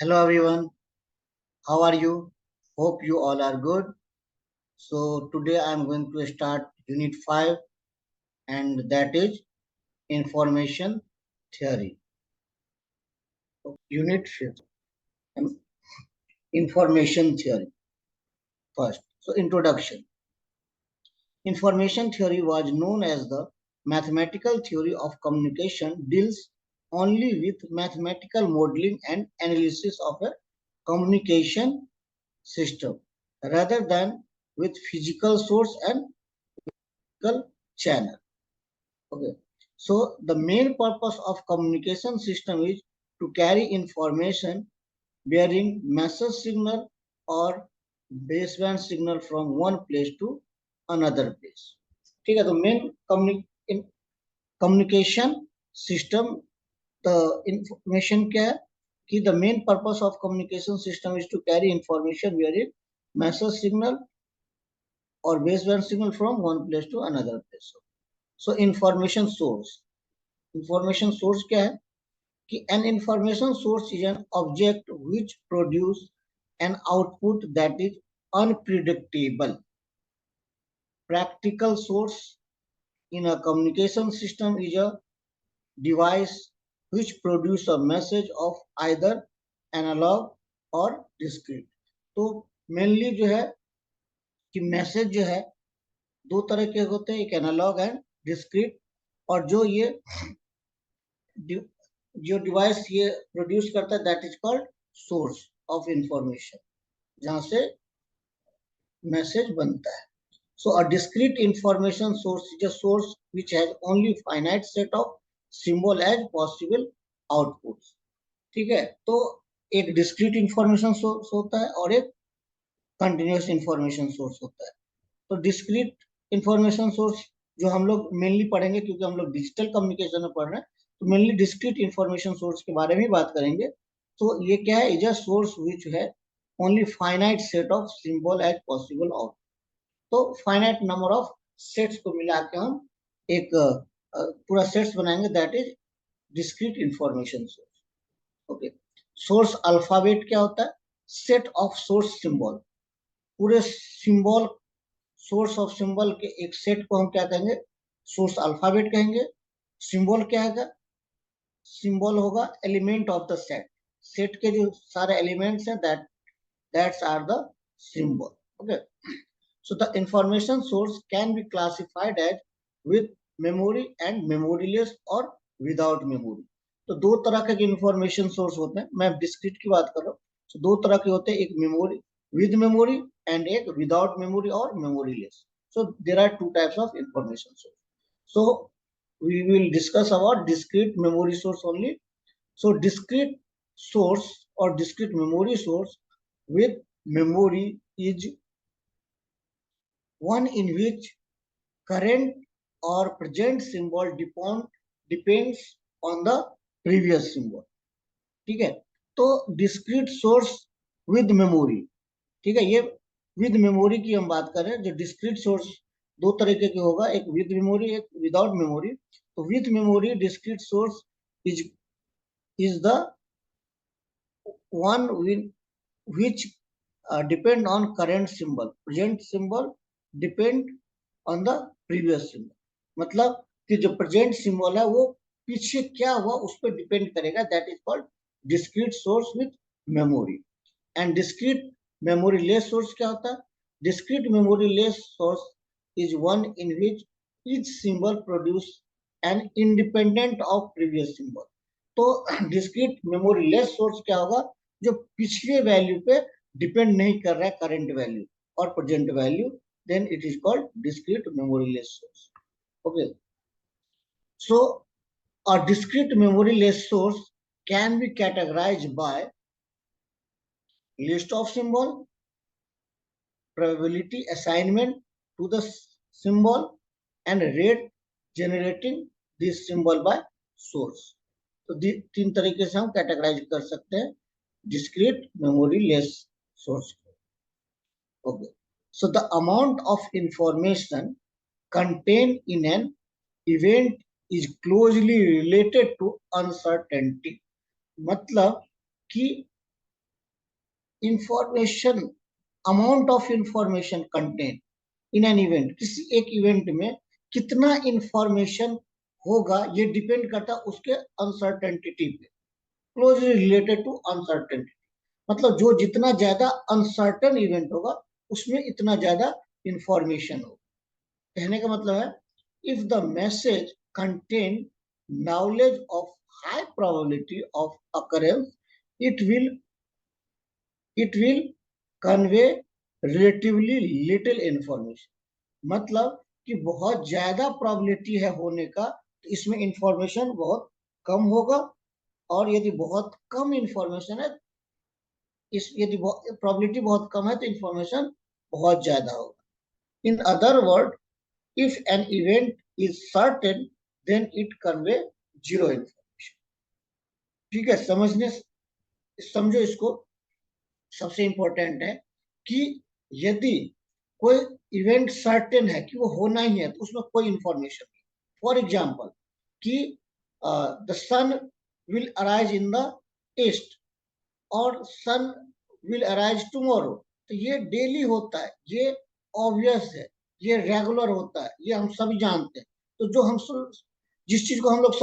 Hello everyone, how are you? Hope you all are good. So today I am going to start Unit 5 and that is Information Theory. Unit 5, Information Theory first. So introduction. Information theory was known as the mathematical theory of communication, deals only with mathematical modeling and analysis of a communication system rather than with physical source and physical channel. Okay. So the main purpose of communication system is to carry information bearing message signal or baseband signal from one place to another place. ठीक है, तो main communication system, the information क्या है कि the main purpose of communication system is to carry information bearing message signal or baseband signal from one place to another place. So information source क्या है कि an information source is an object which produce an output that is unpredictable. Practical source in a communication system is a device which produce a message of either analog or discrete. तो mainly जो है कि message जो है दो तरह के होते हैं, एक एनालॉग एंड डिस्क्रीट, और जो डिवाइस ये प्रोड्यूस करता है that is called source of information, जहां से मैसेज बनता है. So a discrete information source is a source which has only finite set of symbol as possible outputs. ठीक है, तो एक डिस्क्रीट इंफॉर्मेशन सोर्स होता है और एक कंटिन्यूअस इंफॉर्मेशन सोर्स होता है. तो डिस्क्रीट इंफॉर्मेशन सोर्स जो हम लोग मेनली पढ़ेंगे, क्योंकि हम लोग डिजिटल कम्युनिकेशन में पढ़ रहे हैं, तो मेनली डिस्क्रीट इंफॉर्मेशन सोर्स के बारे में बात करेंगे. तो ये क्या है, इज अ सोर्स व्हिच है only finite set of symbol as possible out. तो फाइनाइट नंबर ऑफ सेट्स को मिला के हम एक पूरा सेट्स बनाएंगे, that is discrete information source. Okay, source alphabet क्या होता है, सेट ऑफ सोर्स सिंबल. पूरे सिंबल, सोर्स ऑफ सिंबल के एक सेट को हम क्या कहेंगे, सोर्स अल्फाबेट कहेंगे. सिंबल क्या है, सिंबल होगा element of the set. Set के जो सारे एलिमेंट्स हैं that's are the symbol. Okay, so the information source can be classified as with memory and memoryless or without memory. तो दो तरह के इंफॉर्मेशन सोर्स होते हैं, मैं डिस्क्रीट की बात कर रहा हूँ. तो दो तरह के होते हैं, एक मेमोरी विद मेमोरी एंड एक विदाउट मेमोरी और memoryless. So there are two types of information source. So we will discuss about discrete memory source only. So discrete source or discrete memory source with memory is one in which current or present symbol depends on the previous symbol. ठीक है, तो discrete source with memory. ठीक है, ये with memory की हम बात कर रहे हैं. जो डिस्क्रीट सोर्स दो तरीके के होगा, एक विद मेमोरी एक विदाउट मेमोरी. तो with memory discrete source is the one which depend on current symbol, present symbol depend on the previous symbol. मतलब कि जो प्रेजेंट सिंबल है वो पीछे क्या हुआ उस पर डिपेंड करेगा. That is called discrete source with memory. And discrete memory less source क्या होता है, discrete memory less source is one in which each symbol produce an independent of previous symbol. तो डिस्क्रीट मेमोरी लेस सोर्स क्या होगा, जो पिछले value पे depend नहीं कर रहा है, करंट वैल्यू और present value, then it is called discrete memoryless source. Okay, so a discrete memoryless source can be categorized by list of symbol, probability assignment to the symbol, and rate generating this symbol by source. तो तीन तरीके से हम categorise कर सकते हैं discrete memoryless source. Okay, so the amount of information contained in an event is closely related to uncertainty. मतलब कि information, amount of information content in an event, किसी एक इवेंट में कितना इंफॉर्मेशन होगा, ये डिपेंड करता है उसके अनसर्टेनिटी पे, क्लोजली रिलेटेड टू अनसर्टेनिटी। मतलब जो जितना ज्यादा अनसर्टेन इवेंट होगा उसमें इतना ज्यादा इंफॉर्मेशन होगा। कहने का मतलब है, if the message contain knowledge of high probability of occurrence, it will convey relatively little information। मतलब कि बहुत ज्यादा प्रोबेबिलिटी है होने का, तो इसमें इंफॉर्मेशन बहुत कम होगा, और यदि बहुत कम इंफॉर्मेशन है, यदि प्रोबेबिलिटी बहुत कम है तो इंफॉर्मेशन बहुत ज्यादा होगा। In other word, if an event is certain then it convey zero information. ठीक है, समझो इसको। सबसे इंपॉर्टेंट है कि यदि कोई इवेंट सर्टेन है कि वो होना ही है, तो उसमें कोई इंफॉर्मेशन नहीं। फॉर एग्जाम्पल कि the sun will arise in the east और सन विल अराइज टुमारो, तो ये डेली होता है, ये ऑब्वियस है, ये रेगुलर होता है, ये हम सभी जानते हैं। तो जो हम जिस चीज को हम लोग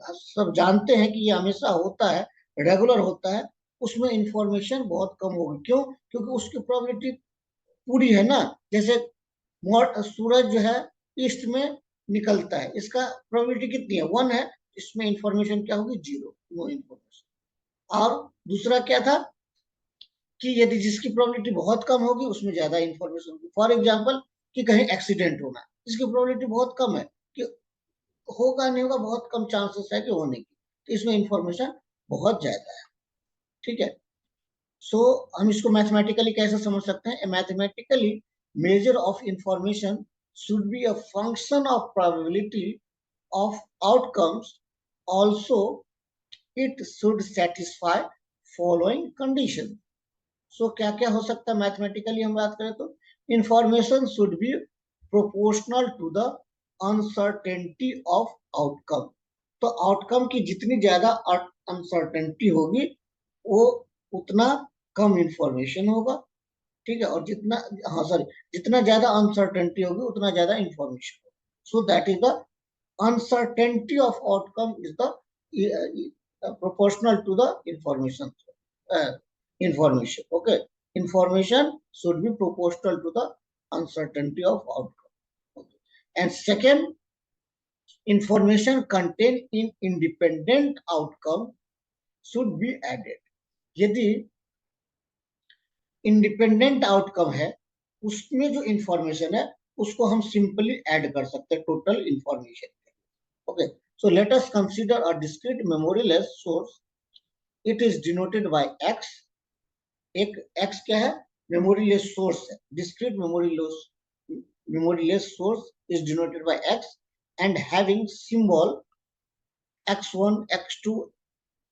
सब जानते हैं कि ये हमेशा होता है, रेगुलर होता है, उसमें इंफॉर्मेशन बहुत कम होगी। क्यों? क्योंकि उसकी प्रोबेबिलिटी पूरी है ना। जैसे सूरज जो है ईस्ट में निकलता है, इसका प्रोबेबिलिटी कितनी है? 1 है। इसमें इंफॉर्मेशन क्या होगी? 0, नो इंफॉर्मेशन। और दूसरा क्या था कि यदि जिसकी प्रोबेबिलिटी बहुत कम होगी उसमें ज्यादा इंफॉर्मेशन होगी। फॉर एग्जांपल कि कहीं एक्सीडेंट होना, इसकी प्रोबेबिलिटी बहुत कम है कि होगा नहीं होगा, बहुत कम चांसेस है कि होने की, तो इसमें इंफॉर्मेशन बहुत ज्यादा है। ठीक है, सो हम इसको मैथमेटिकली कैसे समझ सकते हैं? Mathematically measure of information should be a function of probability of outcomes, also it should satisfy following condition। सो क्या क्या हो सकता है मैथमेटिकली हम बात करें तो? Information should be proportional to the uncertainty of outcome. तो आउटकम की जितनी ज्यादा अनसर्टेनिटी होगी, वो उतना कम इंफॉर्मेशन होगा। ठीक है, और जितना ज्यादा अनसर्टेनिटी होगी उतना ज्यादा इंफॉर्मेशन होगा। So that is the uncertainty of outcome is the proportional to the information. Okay, information should be proportional to the uncertainty of outcome. Okay. And second, information contained in independent outcome should be added। यदि independent outcome है, उसमें जो information है उसको हम simply add कर सकते हैं total information. Okay, so let us consider a discrete memoryless source। It is denoted by x। एक x क्या है? memoryless source है। discrete memoryless source is denoted by x and having symbol x1, x2,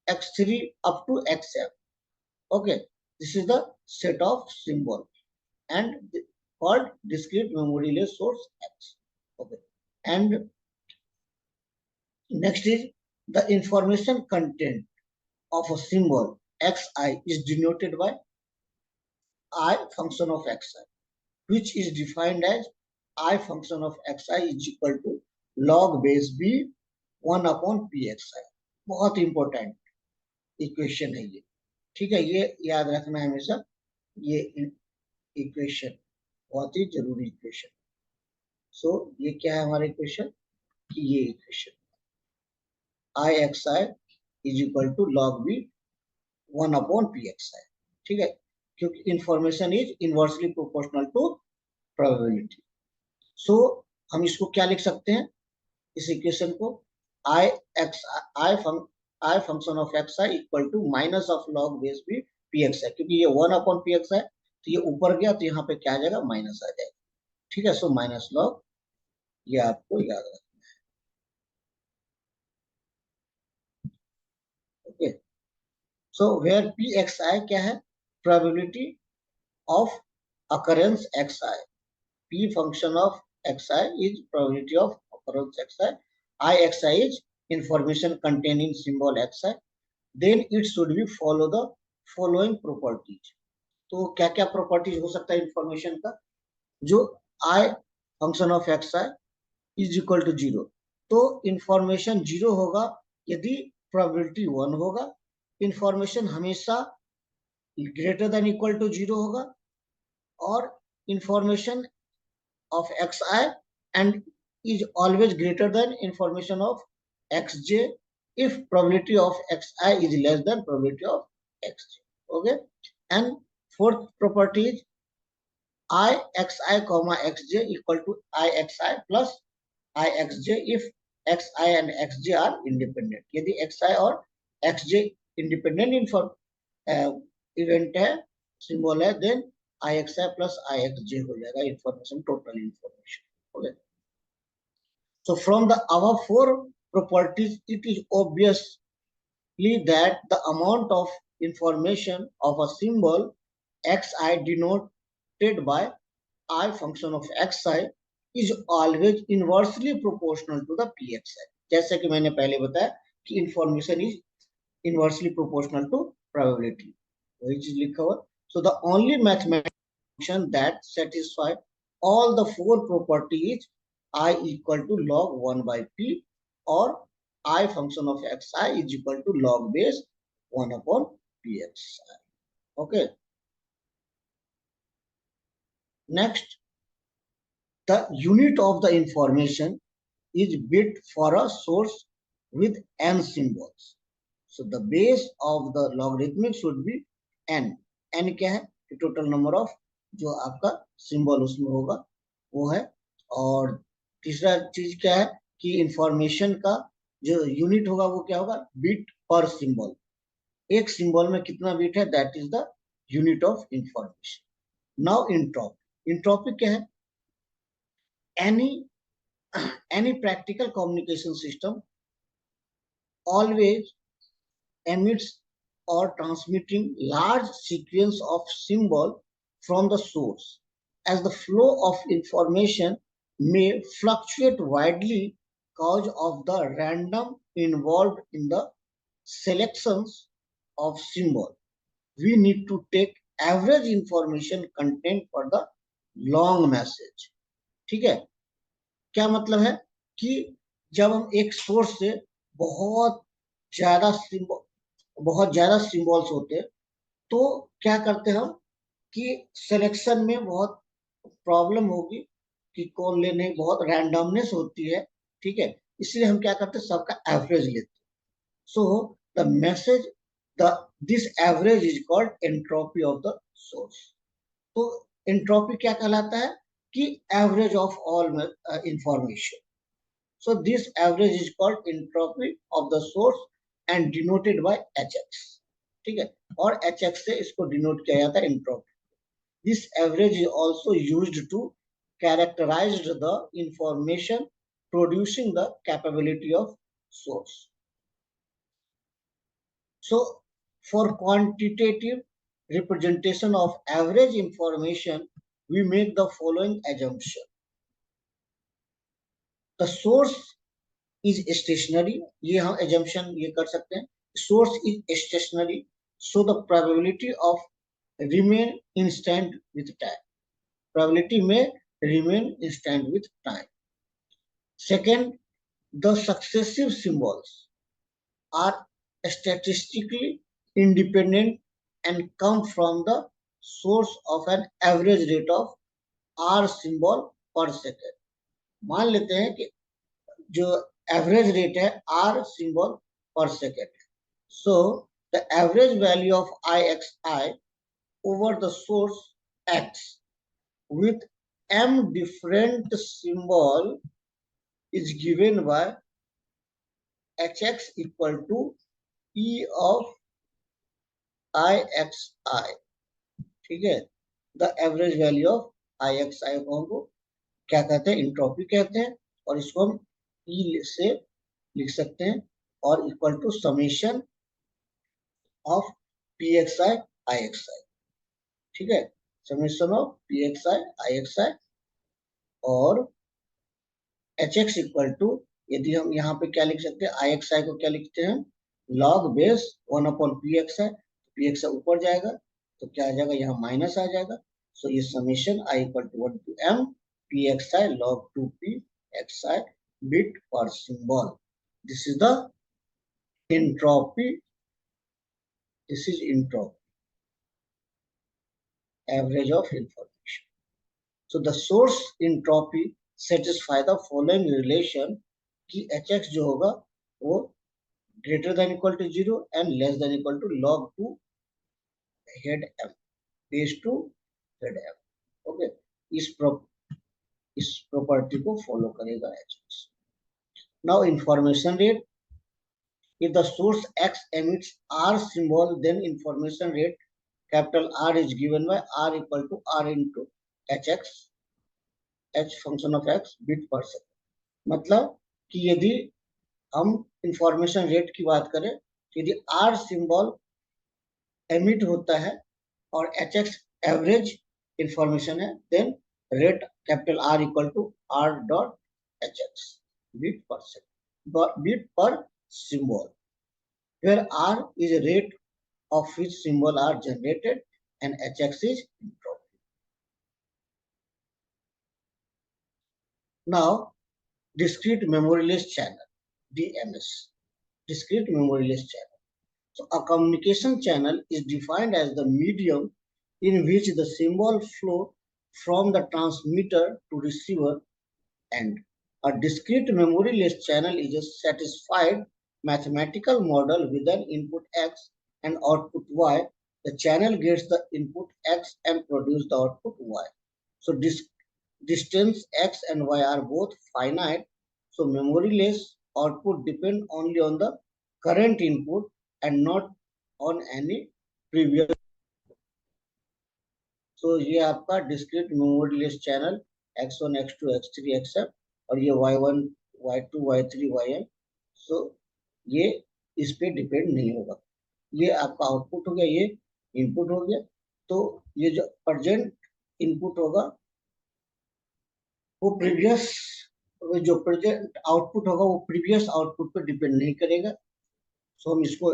x3 up to xf। okay, this is the set of symbol and called discrete memoryless source x। okay, and next is the information content of a symbol xi is denoted by I function of xi, which is defined as I function of xi is equal to log base b 1 upon pxi। बहुत important equation है ये। ठीक है, ये याद रखना है हमेशा, ये इक्वेशन बहुत ही जरूरी इक्वेशन। सो ये क्या है हमारा इक्वेशन? कि ये equation I xi is equal to log b 1 upon pxi। ठीक है, क्योंकि information is inversely proportional to probability. So हम इसको क्या लिख सकते हैं इस इक्वेशन को? I function of x i equal to minus of log base b p x i, क्योंकि ये 1 अपॉन पी एक्स है तो ये ऊपर गया तो यहाँ पे क्या आ जाएगा? माइनस आ जाएगा। ठीक है, सो माइनस लॉग, ये आपको याद रखना है। Okay, so where p x i क्या है? Probability of occurrence xi। p function of xi is probability of occurrence xi। I is information contained in symbol xi, then it should be follow the following properties। तो क्या क्या properties हो सकता है information का, जो I function of x i is equal to 0, तो information 0 होगा यदि प्रोबेबिलिटी 1 होगा, इंफॉर्मेशन हमेशा ग्रेटर देन इक्वल टू 0 होगा, और information of xi and is always greater than information of xj if probability of xi is less than probability of xj. Okay, and fourth property is ixi comma xj equal to ixi plus ixj if xi and xj are independent. यदि xi और xj independent event है, symbol है, then ixi plus ixj हो जाएगा information, total information. Okay. So from the above four properties, it is obviously that the amount of information of a symbol xi denoted by I function of xi is always inversely proportional to the pxi. जैसे कि मैंने पहले बताया कि information is inversely proportional to probability, वही चीज लिखा हुआ. So the only mathematical function that satisfy all the four properties I equal to log 1 by p, or I function of xi is equal to log base 1 upon pxi. Okay. Next, the unit of the information is bit for a source with n symbols. So the base of the logarithmic should be n. n क्या है? Total number of जो आपका symbol उसमें होगा वो है. और तीसरा चीज क्या है कि इंफॉर्मेशन का जो यूनिट होगा वो क्या होगा? बिट पर सिंबल. एक सिंबल में कितना बिट है, that is the unit of information. Now entropy. Entropy क्या है? any practical communication system always emits or transmitting large sequence of symbol from the source, as the flow of information may fluctuate widely cause of the random involved in the selections of symbol. We need to take average information content for the long message. ठीक है? क्या मतलब है कि जब हम एक source से बहुत ज्यादा सिंबल्स होते हैं तो क्या करते हैं हम कि सिलेक्शन में बहुत प्रॉब्लम होगी कि कौन लेने, बहुत रैंडमनेस होती है. ठीक है, इसलिए हम क्या करते हैं, सबका एवरेज लेते हैं. So the message this average is called entropy of the source. तो एंट्रोपी क्या कहलाता है कि average of all information. So this average is called entropy of the source and denoted by hx. ठीक है, और hx से इसको डिनोट किया जाता है entropy. This average is also used to characterize the information producing the capability of source. So for quantitative representation of average information, we make the following assumption. The source is stationary. ये हम assumption ये कर सकते हैं. Source is stationary, so the probability of remain instant with time. Probability may remain instant with time. Second, the successive symbols are statistically independent and come from the source of an average rate of r symbol per second. मान लेते हैं कि जो average rate है r symbol per second. So the average value of ixi over the source x with m different symbol is given by hx equal to e of ixi. ठीक है, the average value of ixi को क्या कहते हैं? Entropy कहते हैं, और इसको हम ई से लिख सकते हैं, और equal to summation of pxi ixi. ठीक है, समेशन ऑफ pxi ixi, और hx इक्वल टू, यदि हम यहाँ पे क्या लिख सकते हैं, ixi को क्या लिखते हैं, log base 1 upon pxi. pxi ऊपर जाएगा, तो क्या आ जाएगा, यहाँ माइनस आ जाएगा। सो ये summation i equal to 1 to m pxi log 2p xi bit per symbol. This is the entropy. This is entropy, average of information. So the source entropy satisfy the following relation कि hx जो होगा वो greater than equal to 0 and less than equal to log 2 head m base 2 head m. Okay, इस property को follow करेगा hx. Now information rate. If the source x emits r symbol, then information rate capital R is given by r equal to r into hx, h function of x bit per second. मतलब कि यदि हम information rate की बात करें, यदि r symbol emit होता है और hx एवरेज इंफॉर्मेशन है, then rate capital R equal to r dot hx bit per second, bit per symbol, where r is a rate of which symbol are generated and hx is entropy. Now discrete memoryless channel, DMS, discrete memoryless channel. So a communication channel is defined as the medium in which the symbol flow from the transmitter to receiver end. A discrete memoryless channel is a satisfied mathematical model with an input x and output y. The channel gets the input x and produces the output y. So distance x and y are both finite. So memoryless output depend only on the current input and not on any previous. So ये आपका discrete memoryless channel x1, x2, x3, xm और ये y1, y2, y3, ym. So ये इस पे depend नहीं होगा. ये आपका आउटपुट हो गया, ये इनपुट हो गया. तो ये जो प्रेजेंट इनपुट होगा वो प्रीवियस, जो प्रेजेंट आउटपुट होगा वो प्रीवियस आउटपुट पे डिपेंड नहीं करेगा. सो हम इसको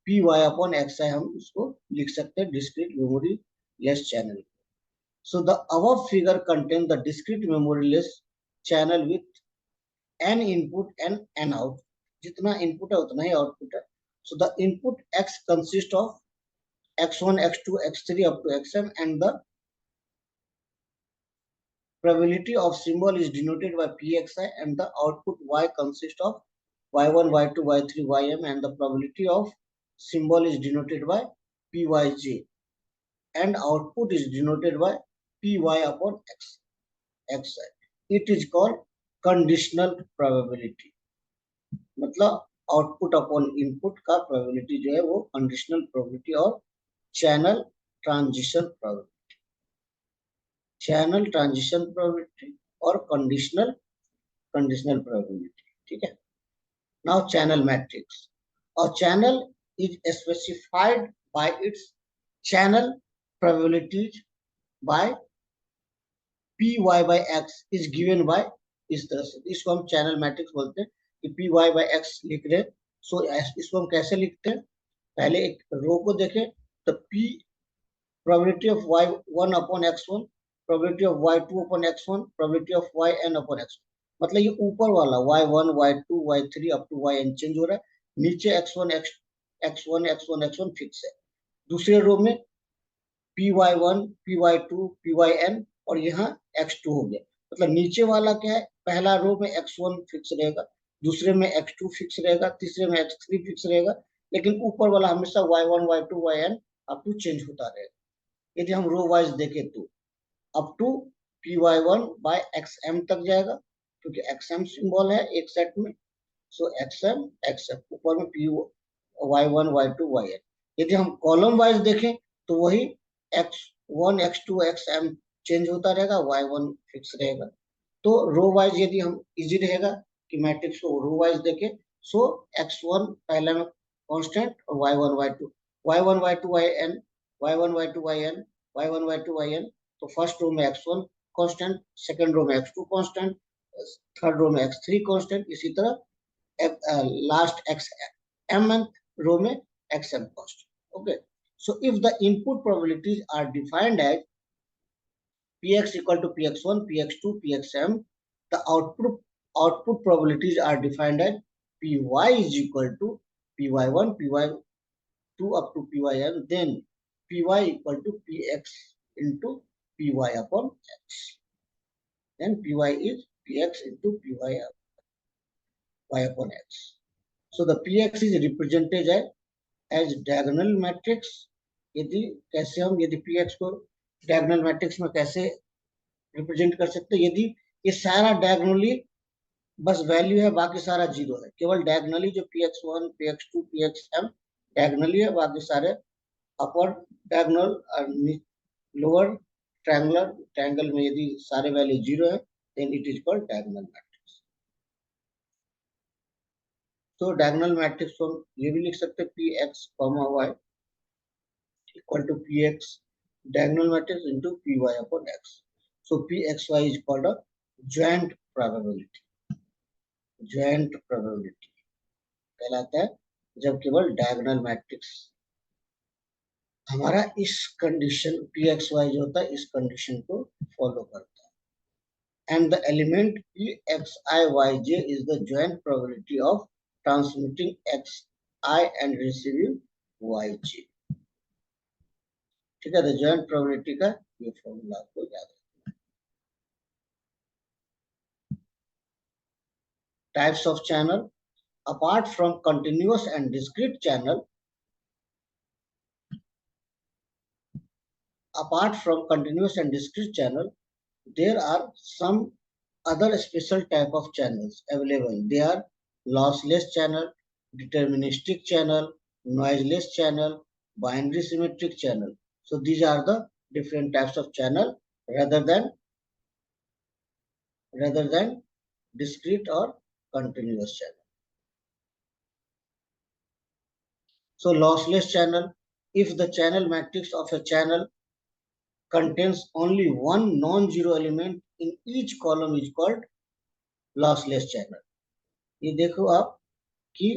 पी वाई अपॉन एक्स आई हम इसको लिख सकते हैं discrete memoryless channel. So the above figure contains the discrete memoryless channel with n input and n out. जितना इनपुट है उतना ही आउटपुट है. So the input x consists of x1, x2, x3 up to xm, and the probability of symbol is denoted by pxi, and the output y consists of y1, y2, y3, ym, and the probability of symbol is denoted by pyj, and output is denoted by py upon x, xi. It is called conditional probability. मतलब output upon input का probability जो है वो conditional probability और channel transition probability, channel transition probability और conditional probability. ठीक है. Now channel matrix. और channel is specified by its channel probabilities by p y by x is given by, इस तरह से इसको हम चैनल मैट्रिक्स बोलते हैं कि पी वाई बाई एक्स लिख रहे हैं. सो इसको हम कैसे लिखते हैं, पहले एक रो को देखें तो P probability of y1 upon x1, probability of y2 upon x1, probability of yn upon x1. मतलब ये ऊपर वाला y1, y2, y3 up to yn change हो रहा है, नीचे x1 फिक्स है. दूसरे रो में py1, py2, pyn और यहाँ x2 हो गया. मतलब नीचे वाला क्या है, पहला रो में x1 फिक्स रहेगा, दूसरे में x2 फिक्स रहेगा, तीसरे में x3 फिक्स रहेगा, लेकिन ऊपर वाला हमेशा y1, y2, yn up to change होता रहेगा. यदि हम रो वाइज देखें तो up to py1 bye xm तक जाएगा, क्योंकि xm सिंबल है एक सेट में. सो xm ऊपर में y1, y2, yn. यदि हम कॉलम वाइज देखें तो वही x1, x2, xm चेंज होता रहेगा, y1 फिक्स रहेगा. तो रो वाइज यदि हम इजी रहेगा कि मैट्रिक्स को रो वाइज देखें, सो x1 पहले में कांस्टेंट और y1, y2, yn, y1, y2, yn, y1, y2, yn. तो फर्स्ट रो में x1 कांस्टेंट, सेकंड रो में x2 कांस्टेंट, थर्ड रो में x3 कांस्टेंट, इसी तरह लास्ट xm रो में xm constant. Okay. So if the input probabilities are defined as px equal to px1, px2, pxm, the output probabilities are defined as py is equal to py1, py2 up to pym, then py equal to px into py upon x. Then py is px into py y upon x. So the px is represented as diagonal matrix. यदि कैसे हम यदि px को diagonal matrix में कैसे represent कर सकते हैं, यदि ये सारा डायगोनली बस वैल्यू है, बाकी सारा जीरो है, केवल डायगोनली जो px1, px2, pxm डायगोनली है, बाकी सारे अपर डायगोनल और लोअर ट्रायंगल में यदि सारे वैल्यू जीरो है, then it is called diagonal matrix. तो डायगोनल मैट्रिक्स को हम ये भी लिख सकते हैं px, y equal to px diagonal matrix into py upon x. So pxy is called a joint probability. joint probability कहलाता है जब केवल डायगोनल मैट्रिक्स हमारा इस कंडीशन pxy जो होता है इस कंडीशन को फॉलो करता है. And the element pxiyj is the joint probability of transmitting xi and receiving yj. ठीक है, तो joint probability का ये फॉर्मूला आपको याद है. Types of channel. Apart from continuous and discrete channel, there are some other special type of channels available. They are lossless channel, deterministic channel, noiseless channel, binary symmetric channel. So these are the different types of channel rather than discrete or continuous channel. So lossless channel, if the channel matrix of a channel contains only one non-zero element in each column is called lossless channel. ये देखो आप कि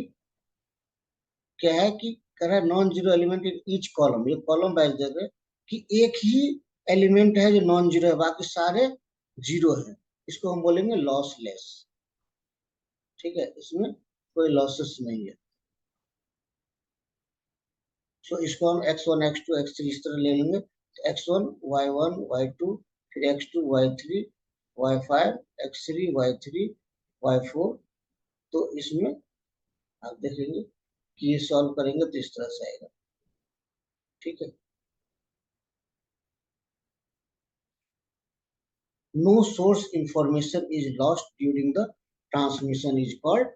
क्या है कि करा non zero element in each column, ये column wise देख रहे कि एक ही एलिमेंट है जो नॉन जीरो है, बाकी सारे जीरो है, इसको हम बोलेंगे लॉसलेस. ठीक है, इसमें कोई लॉसेस नहीं है. सो इसको हम x1, x2, x3 इस तरह ले लेंगे. x1 y1 y2 फिर x2 y3 y5 x3 y3 y4. तो इसमें आप देखेंगे कि ये सॉल्व करेंगे तो इस तरह से आएगा. ठीक है. No source information is lost during the transmission is called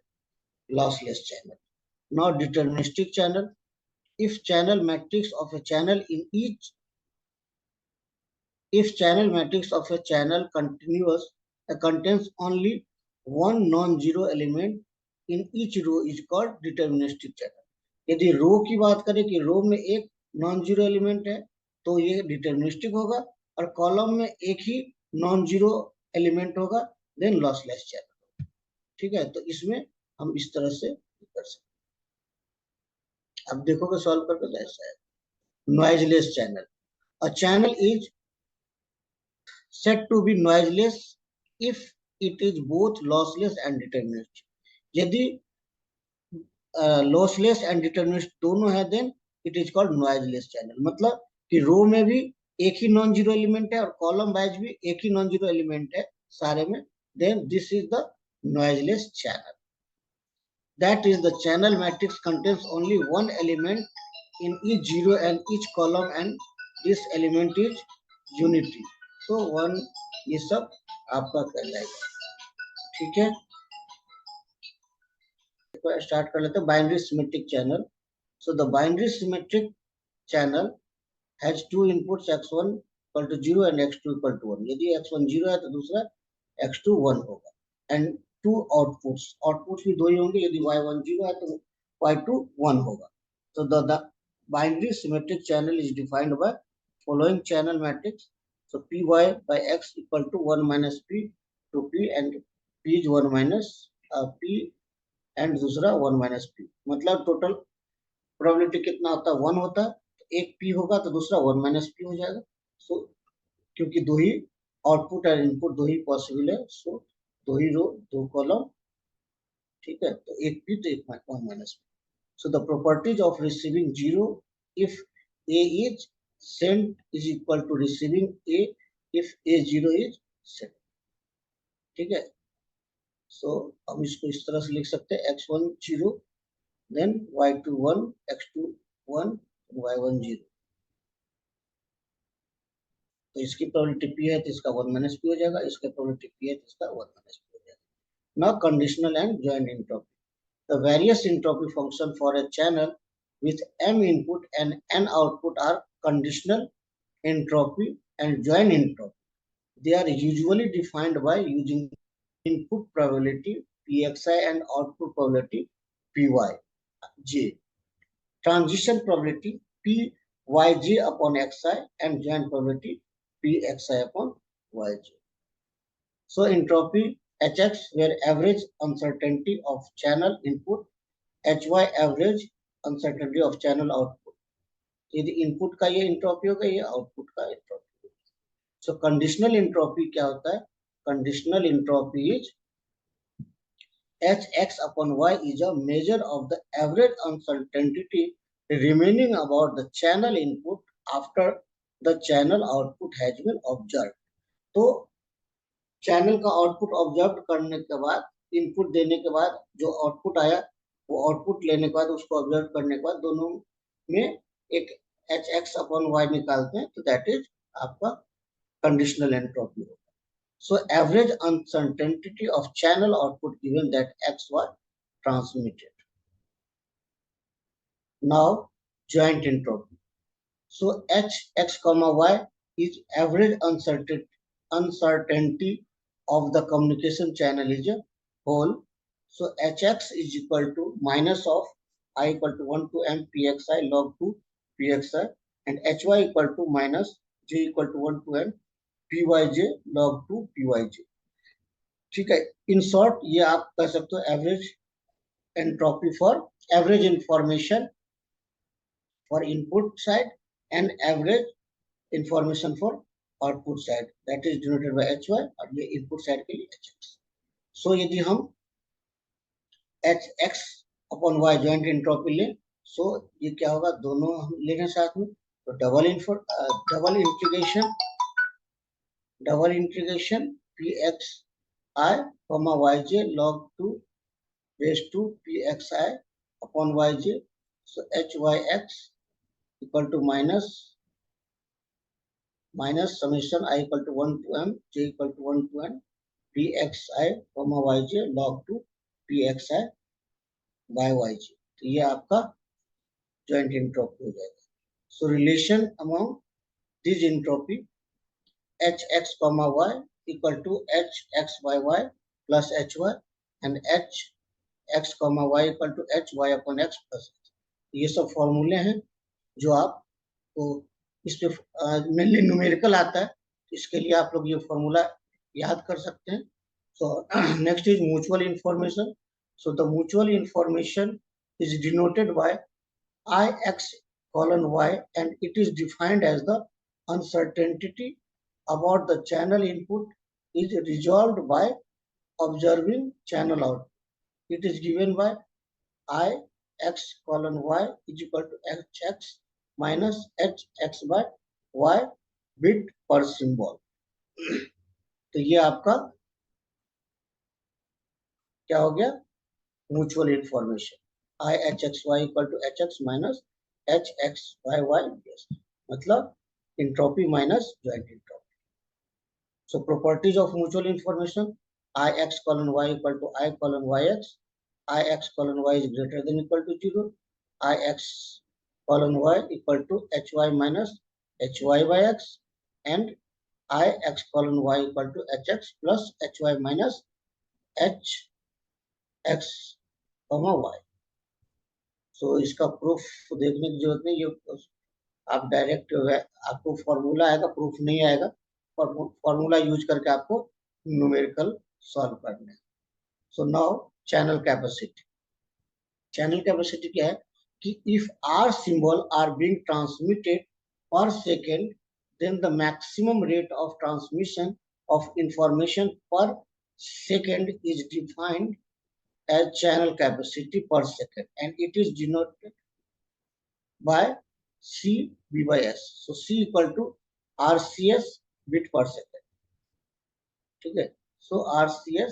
lossless channel. Now deterministic channel. If channel matrix of a channel contains only one non-zero element in each row is called deterministic channel. यदि रो की बात करें कि रो में एक non zero element है तो ये डिटर्मिनिस्टिक होगा, और कॉलम में एक ही नॉन जीरो एलिमेंट होगा, देन लॉसलेस चैनल. ठीक है, तो इसमें हम इस तरह से कर सकते. अब देखोगे सॉल्व करके कैसा है. Noiseless channel. A channel is said to be noiseless if it is both lossless and deterministic. यदि लॉसलेस एंड डिटरमिनिस्ट दोनों है, then it is called noiseless channel. मतलब कि रो में भी एक ही नॉन जीरो एलिमेंट है और कॉलम वाइज भी एक ही नॉन जीरो एलिमेंट है सारे में, then this is the noiseless channel. That is, the channel matrix contains only one element in each zero and each column, and this element is unity. So one ये सब आपका कहलाएगा. ठीक है, start कर लेते हैं. Binary symmetric channel. So the binary symmetric channel has two inputs, x1 equal to 0 and x2 equal to 1. यदि x1 0 है तो दूसरा x2 1 होगा. And two outputs भी दो ही होंगे. यदि y1 0 है तो y2 1 होगा. So the binary symmetric channel is defined by following channel matrix. So py by x equal to 1 minus p to p, and p is 1 minus p and दूसरा 1 minus p. मतलब total probability कितना होता है, 1 होता है. एक P होगा तो दूसरा 1 माइनस पी हो जाएगा। सो क्योंकि दो ही आउटपुट और इनपुट दो ही पॉसिबल है, सो दो ही रो दो कॉलम, ठीक है, तो एक पी तो एक 1 minus P. So the properties of receiving 0 if A is sent is equal to receiving A if A0 is sent, ठीक है। So हम इसको इस तरह से लिख सकते हैं x1 0 then y2 1 x2 1 y1 0। तो इसकी प्रोबेबिलिटी p है तो इसका 1 माइनस पी हो जाएगा, इसका प्रोबेबिलिटी p है तो इसका 1 माइनस पी हो जाएगा। Now conditional and joint entropy. The various entropy function for a channel with m input and n output are conditional entropy and joint entropy. They are usually defined by using input probability pxi and output probability pyj, transition probability pyj upon xi and joint probability pxi upon yj. So entropy hx where average uncertainty of channel input, hy average uncertainty of channel output. यदि input का ये entropy होगा, ये output का entropy होगा। सो conditional entropy क्या होता है? Conditional entropy is hx upon y is a measure of the average uncertainty remaining about the channel input after the channel output has been observed. तो चैनल का output observe करने के बाद, input देने के बाद जो आउटपुट आया वो आउटपुट लेने के बाद उसको ऑब्जर्व करने के बाद दोनों में एक एच एक्स अपॉन वाई निकालते हैं, तो दैट इज आपका कंडीशनल एंट्रोपी होगा। So average uncertainty of channel output given that x was transmitted. Now joint entropy. So H x comma y is average uncertainty of the communication channel is a whole. So hx is equal to minus of I equal to 1 to m pxi log 2 pxi and hy equal to minus j equal to 1 to m pyj log 2 pyj, ठीक है। In short ये आप कह सकते हो average entropy for average information for input side and average information for output side, that is denoted by hy और ये input side के लिए hx। सो यदि हम hx upon y joint entropy लें, सो ये क्या होगा, दोनों हम ले रहे हैं साथ में, तो double integration pxi comma yj log 2 raised to pxi upon yj, so hyx equal to minus summation I equal to 1 to m j equal to 1 to n pxi comma yj log 2 pxi by yj, तो ये आपका joint entropy हो जाएगा। सो relation among this entropy hx comma y equal to hx by y plus hy and hx comma y equal to hy upon x plus h। ये सब फॉर्मूले हैं जो आपको इस पे मेनली न्यूमेरिकल आता है, इसके लिए आप लोग ये फॉर्मूला याद कर सकते हैं। So next is mutual information. So the mutual information is denoted by Ix colon y and it is defined as the uncertainty about the channel input is resolved by observing channel output. It is given by Ix colon y is equal to hx minus hx by y bit per symbol। तो ये आपका क्या हो गया, mutual information IHXY equal to HX minus HXYY, मतलब entropy minus joint entropy। So properties of mutual information: IX colon Y equal to I colon YX, IX colon Y is greater than equal to 0, IX colon Y equal to HY minus HY by X, and IX colon Y equal to HX plus HY minus HX comma Y। सो इसका proof देखने की जरूरत नहीं, ये आप direct आपको formula आएगा, proof नहीं आएगा, फॉर्मूला यूज करके आपको न्यूमेरिकल सॉल्व करना है। So now channel capacity. Channel capacity क्या है? if R symbol are being transmitted per second, then the maximum rate of transmission of information per second is defined as channel capacity per second, and it is denoted by C B by S. So C equal to RCS bit per second. Okay, so RCS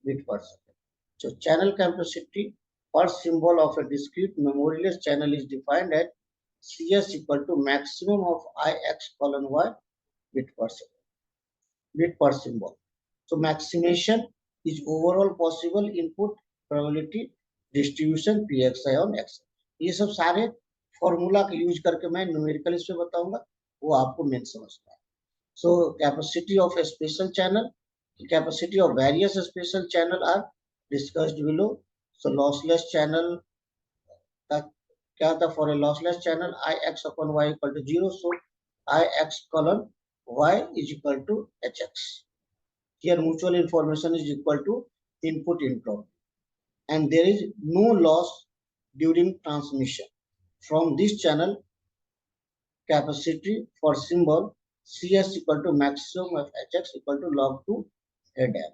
bit per second. So channel capacity per symbol of a discrete memoryless channel is defined as CS equal to maximum of IX colon Y bit per second, bit per symbol. So maximization is overall possible input probability distribution PXI on X. ये सब सारे formula का use करके मैं numerical इसमें बताऊंगा, वो आपको मेन समझना है. So capacity of a special channel, capacity of various special channel are discussed below. So lossless channel का क्या था? For a lossless channel, Ix upon Y equal to 0. So Ix colon Y is equal to Hx. Here mutual information is equal to input entropy, and there is no loss during transmission. From this channel, capacity for symbol CS equal to maximum of Hx equal to log 2 head M,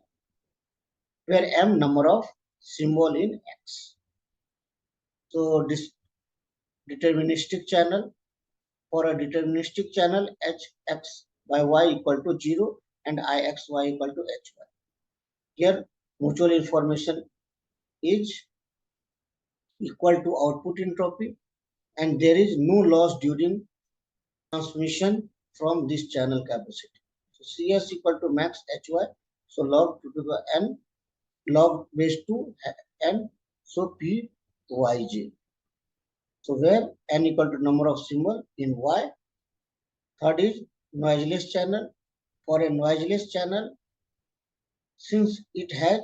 where M number of symbol in X. So this deterministic channel, for a deterministic channel, Hx by Y equal to 0 and Ixy equal to Hy. Here mutual information is equal to output entropy, and there is no loss during transmission from this channel capacity. So CS equal to max Hy, so log 2 to the n, log base 2 n, so Pyj. So where n equal to number of symbol in Y. Third is noiseless channel. For a noiseless channel, since it has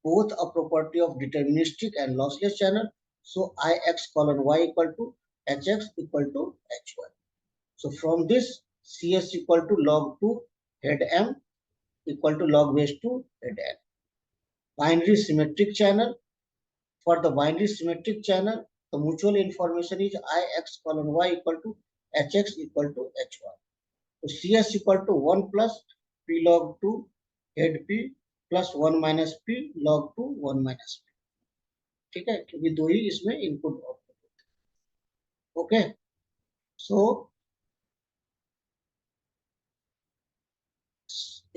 both a property of deterministic and lossless channel, so Ix colon Y equal to Hx equal to Hy. So from this, CS equal to log 2 head M equal to log base 2 head N. Binary symmetric channel. For the binary symmetric channel, the mutual information is Ix colon Y equal to Hx equal to Hy. So CS equal to 1 plus P log 2 head P plus 1 minus P log 2 1 minus P. ठीक है, क्योंकि दो ही इसमें input output होते हैं. Okay, सो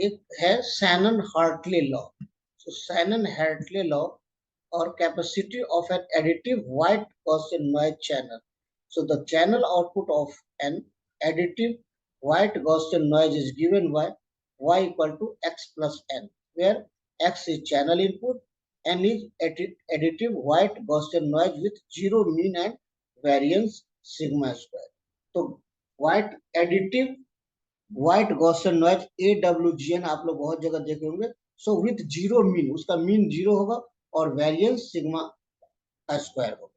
एक है Sanon Hartley law. So Sanon Hartley law or capacity of an additive white Gaussian noise channel. So the channel output of an additive white Gaussian noise is given by Y equal to X plus N, where X is channel input, N is additive white Gaussian noise with zero mean and variance sigma square. So white additive white Gaussian noise AWGN आप लोग बहुत जगह देखे होंगे. So with zero mean, उसका mean 0 होगा और variance sigma square होगा.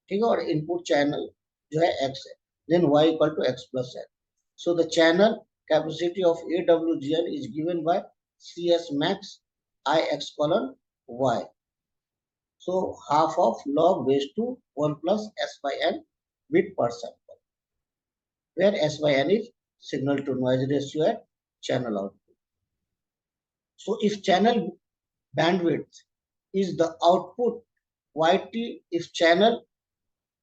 ठीक है, और इनपुट चैनल जो है एक्स है, then y equal to x plus n. So the channel capacity of AWGN is given by CS max Ix colon y. So half of log base to 1 plus S by n bit per sample, where S by n is signal to noise ratio at channel output. So if channel bandwidth is the output Yt, if channel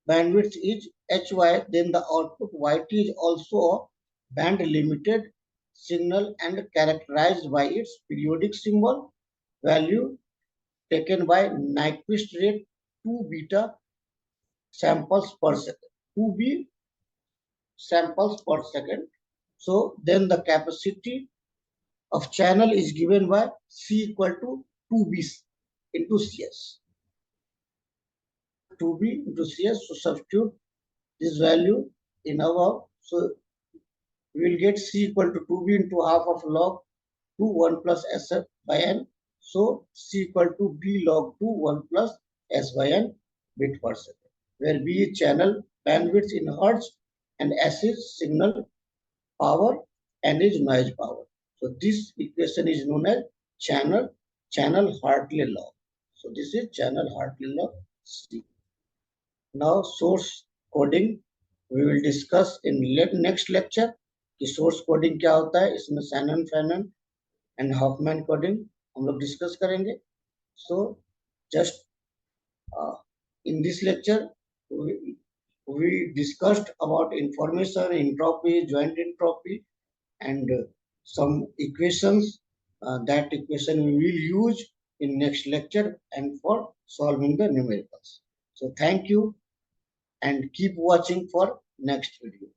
bandwidth is Hy, then the output Yt is also a band limited signal and characterized by its periodic symbol value taken by Nyquist rate 2 beta samples per second. 2b samples per second. So then the capacity of channel is given by C equal to 2b into CS. 2b into CS, so substitute this value in above. So we will get C equal to 2b into half of log 2 1 plus S by n. So C equal to b log 2 1 plus S by n bit per second, where b is channel bandwidth in hertz and S is signal power, n is noise power. So this equation is known as channel Hartley law. So this is channel Hartley law C. Now source coding we will discuss in next lecture कि source coding क्या होता है, इसमें Shannon Fanon and Hoffman coding हम लोग discuss करेंगे. So just in this lecture we discussed about information, entropy, joint entropy, and some equations. That equation we will use in next lecture and for solving the numericals. So thank you and keep watching for next video.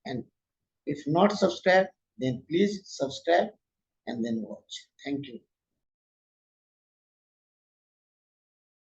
And if not subscribed, then please subscribe and then watch. Thank you.